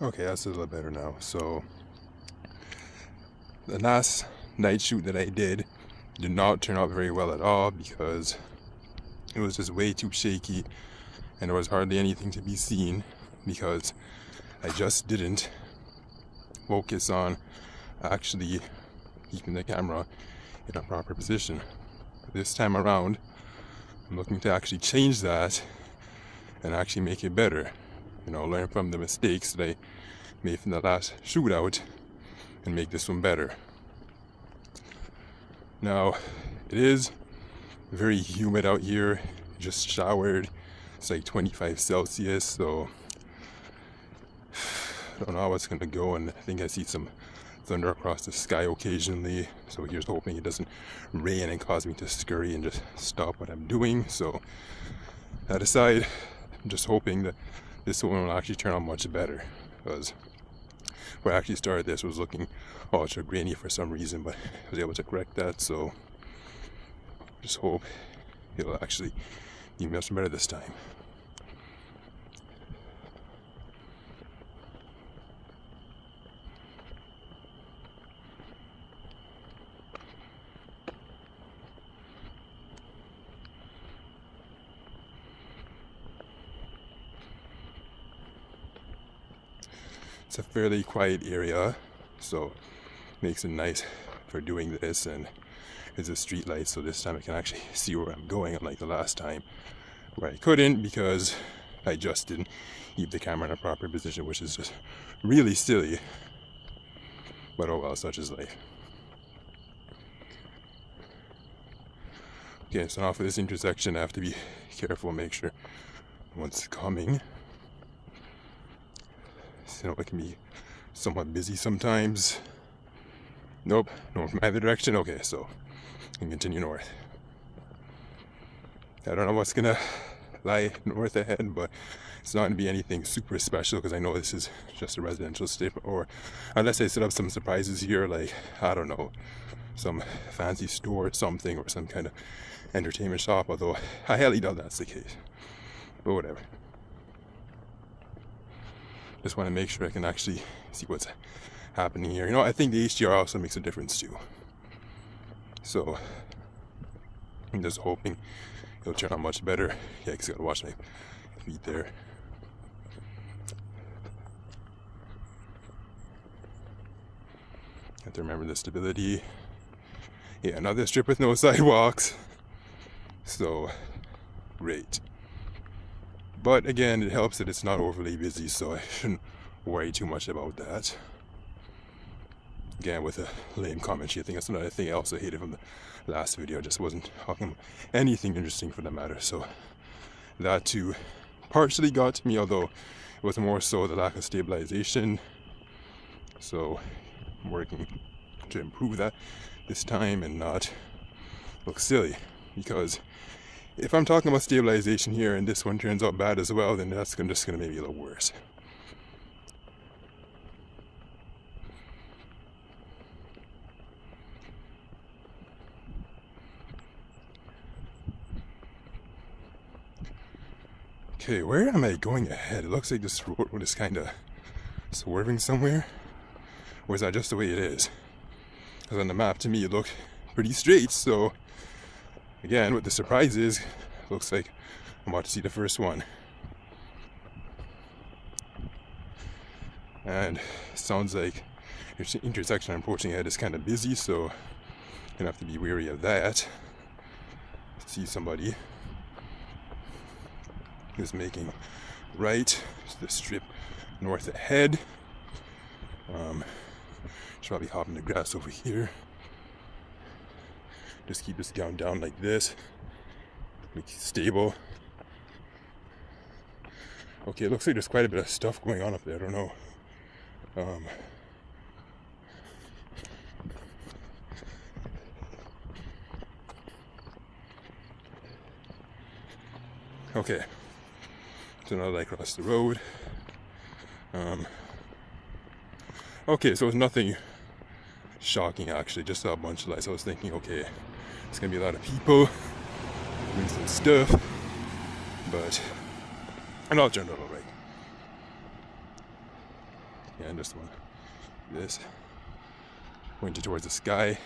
Okay, that's a little better now. So the last night shoot that I did not turn out very well at all because it was just way too shaky and there was hardly anything to be seen because I just didn't focus on actually keeping the camera in a proper position. This time around, I'm looking to actually change that and actually make it better. Learn from the mistakes that I made from the last shootout and make this one better. Now, it is very humid out here. Just showered. It's like 25 Celsius, so I don't know how it's gonna go, and I think I see some thunder across the sky occasionally, so here's hoping it doesn't rain and cause me to scurry and just stop what I'm doing. So that aside, I'm just hoping that this one will actually turn out much better, because where I actually started this was looking ultra grainy for some reason, but I was able to correct that, so just hope it'll actually be much better this time. It's a fairly quiet area, so makes it nice for doing this, and it's a street light, so this time I can actually see where I'm going, unlike the last time where I couldn't because I just didn't keep the camera in a proper position, which is just really silly, but oh well, such is life. Okay, so now for this intersection I have to be careful, make sure no one's coming. It can be somewhat busy sometimes. Nope, no from either direction. Okay, so I can continue north. I don't know what's gonna lie north ahead, but it's not gonna be anything super special because I know this is just a residential strip, or unless I set up some surprises here, like, I don't know, some fancy store or something, or some kind of entertainment shop, although I highly doubt that's the case, but whatever. Just want to make sure I can actually see what's happening here. I think the HDR also makes a difference too. So I'm just hoping it'll turn out much better. Yeah, because I gotta watch my feet there. Have to remember the stability. Yeah, another strip with no sidewalks. So great. But again, it helps that it's not overly busy, so I shouldn't worry too much about that. Again, with a lame commentary, I think that's another thing I also hated from the last video. I just wasn't talking anything interesting for that matter. So that too partially got to me, although it was more so the lack of stabilization. So I'm working to improve that this time and not look silly, because if I'm talking about stabilization here and this one turns out bad as well, then that's just going to make me a little worse. Okay, where am I going ahead? It looks like this road is kind of swerving somewhere. Or is that just the way it is? Because on the map, to me, it looked pretty straight, so again, what the surprise is, looks like I'm about to see the first one. And it sounds like the intersection I'm approaching ahead is kind of busy, so I'm gonna have to be wary of that. See somebody who's making right to the strip north ahead. Should probably hop in the grass over here. Just keep this down like this. Make it stable. Okay, it looks like there's quite a bit of stuff going on up there. I don't know. Okay. So now I cross the road. Okay, so it's nothing shocking actually, just a bunch of lights. I was thinking, okay, it's gonna be a lot of people doing some stuff, but it all turned out alright. Yeah, and this one. This. Pointed towards the sky.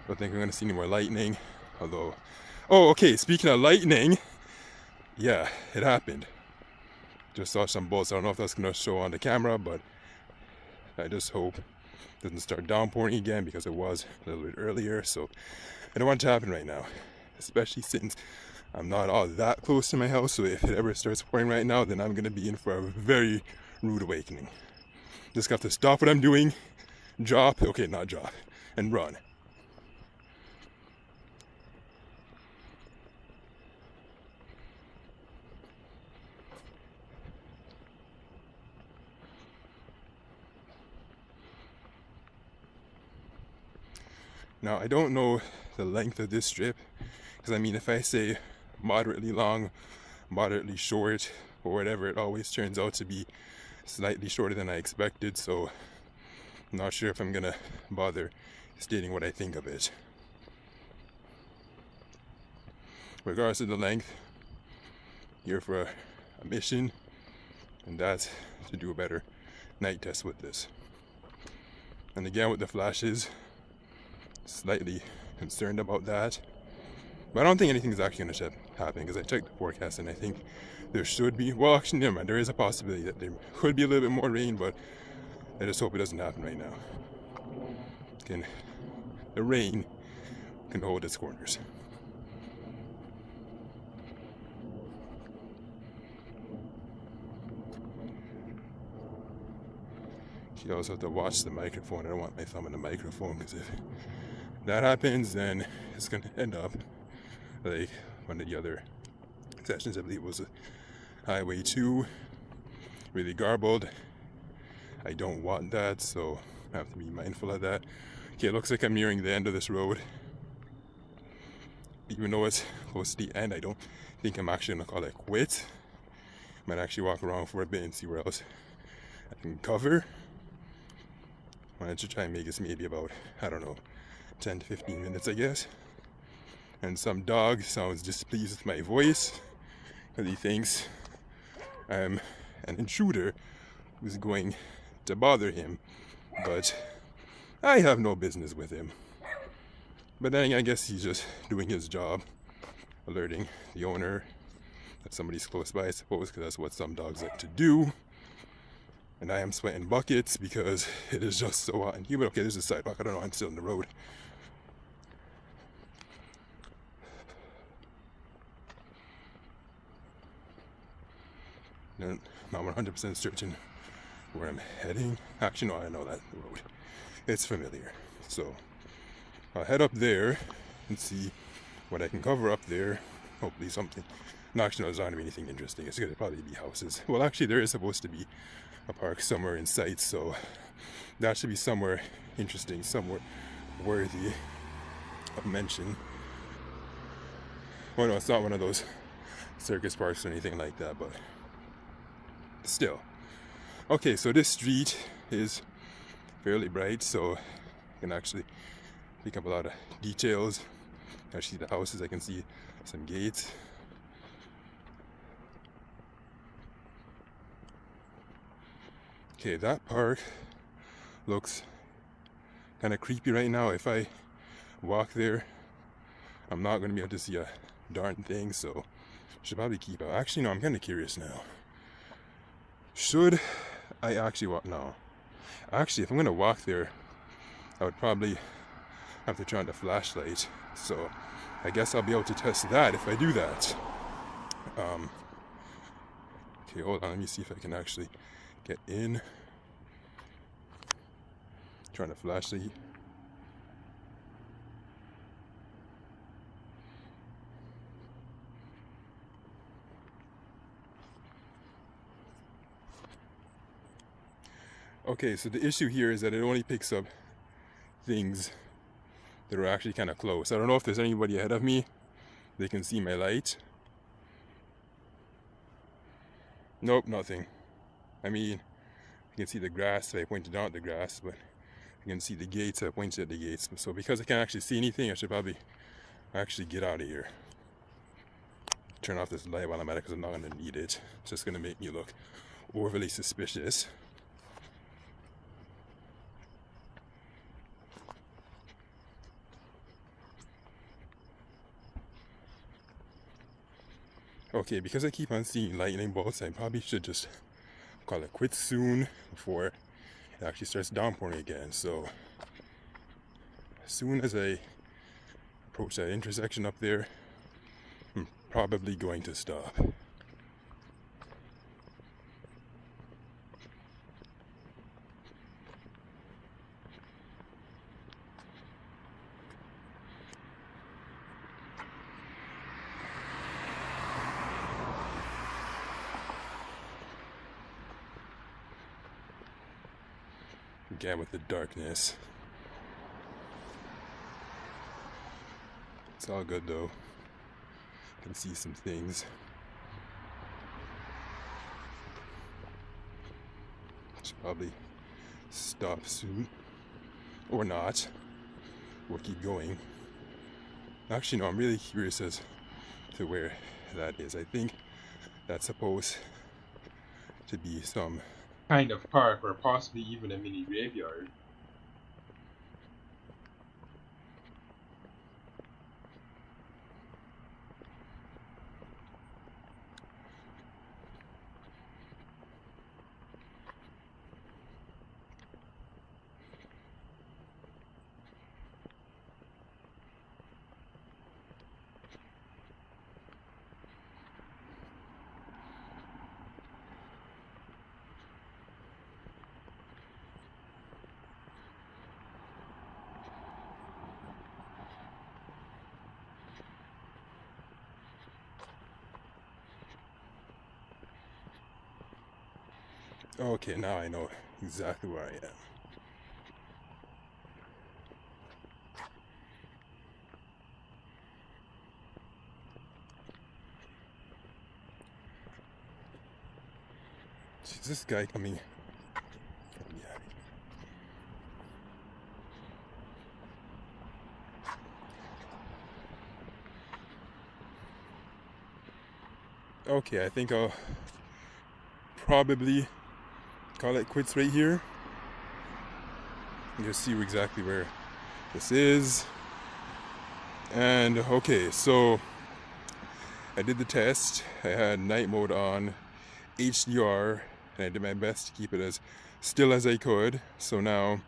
Don't think I'm gonna see any more lightning. Although, oh, okay, speaking of lightning, yeah, it happened. Just saw some bolts. I don't know if that's gonna show on the camera, but I just hope it doesn't start downpouring again because it was a little bit earlier. So I don't want it to happen right now, especially since I'm not all that close to my house. So if it ever starts pouring right now, then I'm gonna be in for a very rude awakening. Just got to stop what I'm doing, drop, okay, not drop, and run. Now, I don't know the length of this strip, because I mean, if I say moderately long, moderately short, or whatever, it always turns out to be slightly shorter than I expected, so I'm not sure if I'm gonna bother stating what I think of it. Regardless of the length, here for a mission, and that's to do a better night test with this. And again, with the flashes, slightly concerned about that, but I don't think anything's actually going to happen because I checked the forecast and I think there should be, well, actually never mind, there is a possibility that there could be a little bit more rain, but I just hope it doesn't happen right now. The rain can hold its corners. You also have to watch the microphone. I don't want my thumb in the microphone because if that happens, then it's going to end up like one of the other sessions. I believe it was Highway 2, really garbled. I don't want that, so I have to be mindful of that. Okay, it looks like I'm nearing the end of this road. Even though it's close to the end, I don't think I'm actually going to call it quits. Might actually walk around for a bit and see where else I can cover. I wanted to try and make this maybe about, I don't know, 10 to 15 minutes, I guess. And some dog sounds displeased with my voice because he thinks I'm an intruder who's going to bother him. But I have no business with him. But then I guess he's just doing his job, alerting the owner that somebody's close by, I suppose, because that's what some dogs like to do. And I am sweating buckets because it is just so hot and humid. Okay, there's a sidewalk. I don't know, I'm still on the road. And I'm not 100% certain where I'm heading. Actually, no, I know that road. It's familiar. So I'll head up there and see what I can cover up there. Hopefully something. No, actually, no, there's not going to be anything interesting. It's going to probably be houses. Well, actually, there is supposed to be a park somewhere in sight, so that should be somewhere interesting, somewhere worthy of mention. Well, no, it's not one of those circus parks or anything like that, but still. Okay, so this street is fairly bright, so I can actually pick up a lot of details. I see the houses, I can see some gates. Okay, that park looks kind of creepy right now. If I walk there, I'm not going to be able to see a darn thing, so I should probably keep out. Actually, no, I'm kind of curious now. Should I actually walk? No. Actually, if I'm going to walk there, I would probably have to turn on the flashlight. So I guess I'll be able to test that if I do that. Okay, hold on. Let me see if I can actually get in. Turn the flashlight. Okay, so the issue here is that it only picks up things that are actually kind of close. I don't know if there's anybody ahead of me. They can see my light. Nope, nothing. I mean, you can see the grass, so I pointed down at the grass, but you can see the gates, so I pointed at the gates. So because I can't actually see anything, I should probably actually get out of here. Turn off this light while I'm at it because I'm not going to need it. It's just going to make me look overly suspicious. Okay, because I keep on seeing lightning bolts, I probably should just call it quits soon before it actually starts downpouring again. So as soon as I approach that intersection up there, I'm probably going to stop. Again with the darkness. It's all good though. I can see some things. Should probably stop soon. Or not. We'll keep going. Actually, no, I'm really curious as to where that is. I think that's supposed to be some kind of park or possibly even a mini graveyard. Okay, now I know exactly where I am. Is this guy coming from behind? Okay, I think I'll probably call it quits right here. You'll see exactly where this is. And okay, so I did the test. I had night mode on, HDR, and I did my best to keep it as still as I could. So now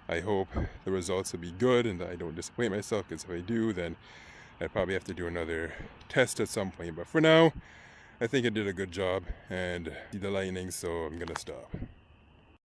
I hope the results will be good and that I don't disappoint myself, because if I do, then I'd probably have to do another test at some point. But for now, I think I did a good job and see the lightning, so I'm gonna stop.